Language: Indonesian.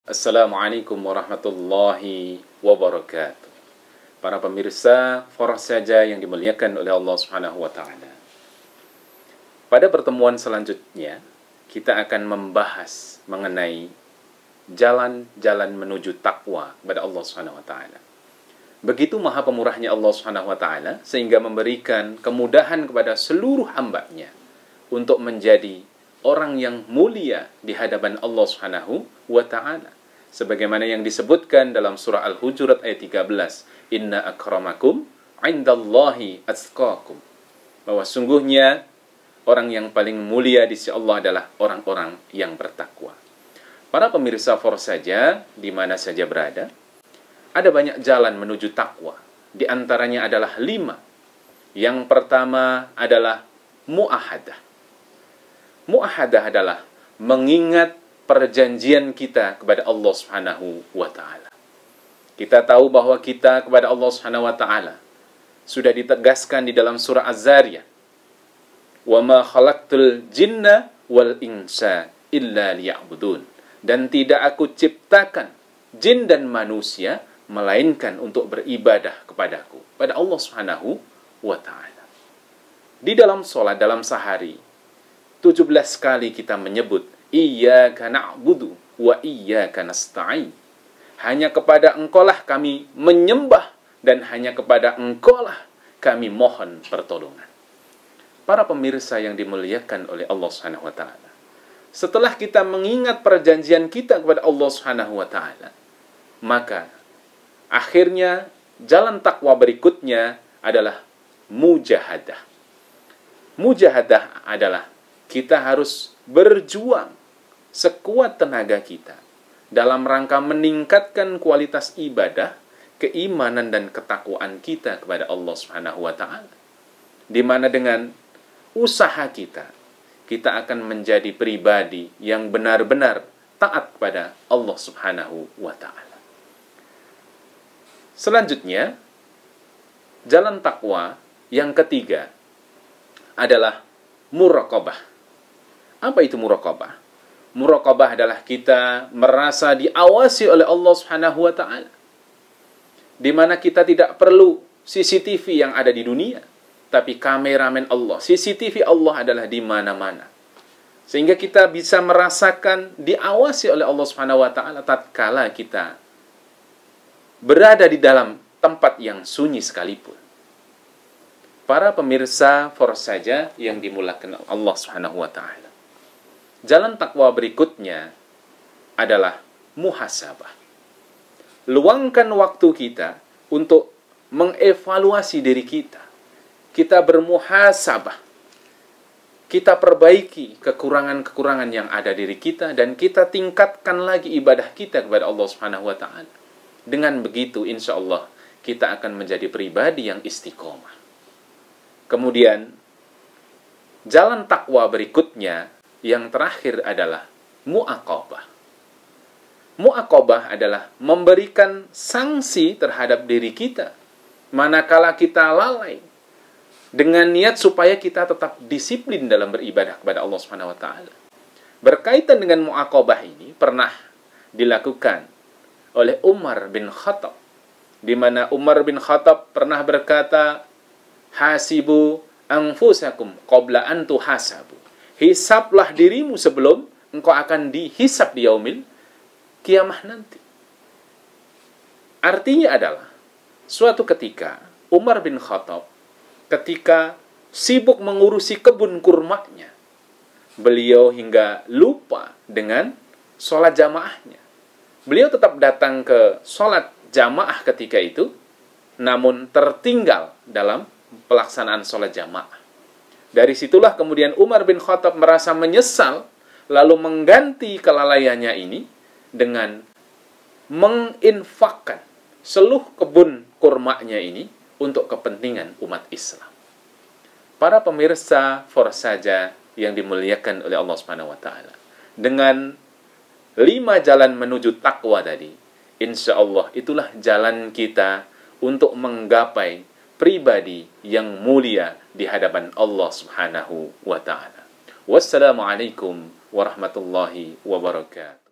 Assalamualaikum warahmatullahi wabarakatuh. Para pemirsa Foros Saja yang dimuliakan oleh Allah Subhanahu wa taala. Pada pertemuan selanjutnya, kita akan membahas mengenai jalan-jalan menuju takwa kepada Allah Subhanahu wa taala. Begitu maha pemurahnya Allah Subhanahu wa taala sehingga memberikan kemudahan kepada seluruh hamba-Nya untuk menjadi orang yang mulia di hadapan Allah Subhanahu wa taala. Sebagaimana yang disebutkan dalam surah Al-Hujurat ayat 13, Inna akramakum indallahi atqakum. Bahwa sungguhnya orang yang paling mulia di sisi Allah adalah orang-orang yang bertakwa. Para pemirsa Foros Saja, di mana saja berada, ada banyak jalan menuju takwa. Di antaranya adalah 5. Yang pertama adalah mu'ahadah. Mu'ahadah adalah mengingat perjanjian kita kepada Allah Subhanahu wa taala. Kita tahu bahwa kita kepada Allah Subhanahu wa taala sudah ditegaskan di dalam surah Az-Zariyat. Wa ma khalaqtul jinna wal insa illa liya'budun. Dan tidak aku ciptakan jin dan manusia melainkan untuk beribadah kepadaku, pada Allah Subhanahu wa taala. Di dalam salat dalam sehari 17 kali kita menyebut Iyyaka na'budu wa iyyaka nasta'in. Hanya kepada Engkaulah kami menyembah dan hanya kepada Engkaulah kami mohon pertolongan. Para pemirsa yang dimuliakan oleh Allah Subhanahu wa taala. Setelah kita mengingat perjanjian kita kepada Allah Subhanahu wa taala, maka akhirnya jalan takwa berikutnya adalah mujahadah. Mujahadah adalah kita harus berjuang sekuat tenaga kita dalam rangka meningkatkan kualitas ibadah, keimanan dan ketakwaan kita kepada Allah Subhanahu wa taala. Di mana dengan usaha kita akan menjadi pribadi yang benar-benar taat kepada Allah Subhanahu wa taala. Selanjutnya, jalan takwa yang ketiga adalah muraqabah. Apa itu muraqabah? Muraqabah adalah kita merasa diawasi oleh Allah Subhanahu wa taala. Di mana kita tidak perlu CCTV yang ada di dunia, tapi kameramen Allah. CCTV Allah adalah di mana-mana. Sehingga kita bisa merasakan diawasi oleh Allah Subhanahu wa taala tatkala kita berada di dalam tempat yang sunyi sekalipun. Para pemirsa Foros Saja yang dimuliakan Allah Subhanahu wa taala. Jalan takwa berikutnya adalah muhasabah. Luangkan waktu kita untuk mengevaluasi diri kita. Kita bermuhasabah. Kita perbaiki kekurangan-kekurangan yang ada diri kita dan kita tingkatkan lagi ibadah kita kepada Allah Subhanahu wa taala. Dengan begitu insya Allah kita akan menjadi pribadi yang istiqomah. Kemudian jalan takwa berikutnya yang terakhir adalah mu'aqabah. Mu'aqabah adalah memberikan sanksi terhadap diri kita manakala kita lalai dengan niat supaya kita tetap disiplin dalam beribadah kepada Allah Subhanahu wa taala. Berkaitan dengan mu'aqabah ini pernah dilakukan oleh Umar bin Khattab, di mana Umar bin Khattab pernah berkata, "Hasibu anfusakum qabla an tuhasabu." Hisablah dirimu sebelum engkau akan dihisab di yaumil kiamah nanti. Artinya adalah, suatu ketika Umar bin Khattab ketika sibuk mengurusi kebun kurmanya, beliau hingga lupa dengan sholat jamaahnya. Beliau tetap datang ke sholat jamaah ketika itu, namun tertinggal dalam pelaksanaan sholat jamaah. Dari situlah kemudian Umar bin Khattab merasa menyesal, lalu mengganti kelalaiannya ini dengan menginfakkan seluruh kebun kurmanya ini untuk kepentingan umat Islam. Para pemirsa Foros Saja yang dimuliakan oleh Allah Subhanahu wa taala. Dengan 5 jalan menuju takwa tadi, insya Allah itulah jalan kita untuk menggapai pribadi yang mulia di hadapan Allah Subhanahu wa taala. Wassalamualaikum warahmatullahi wabarakatuh.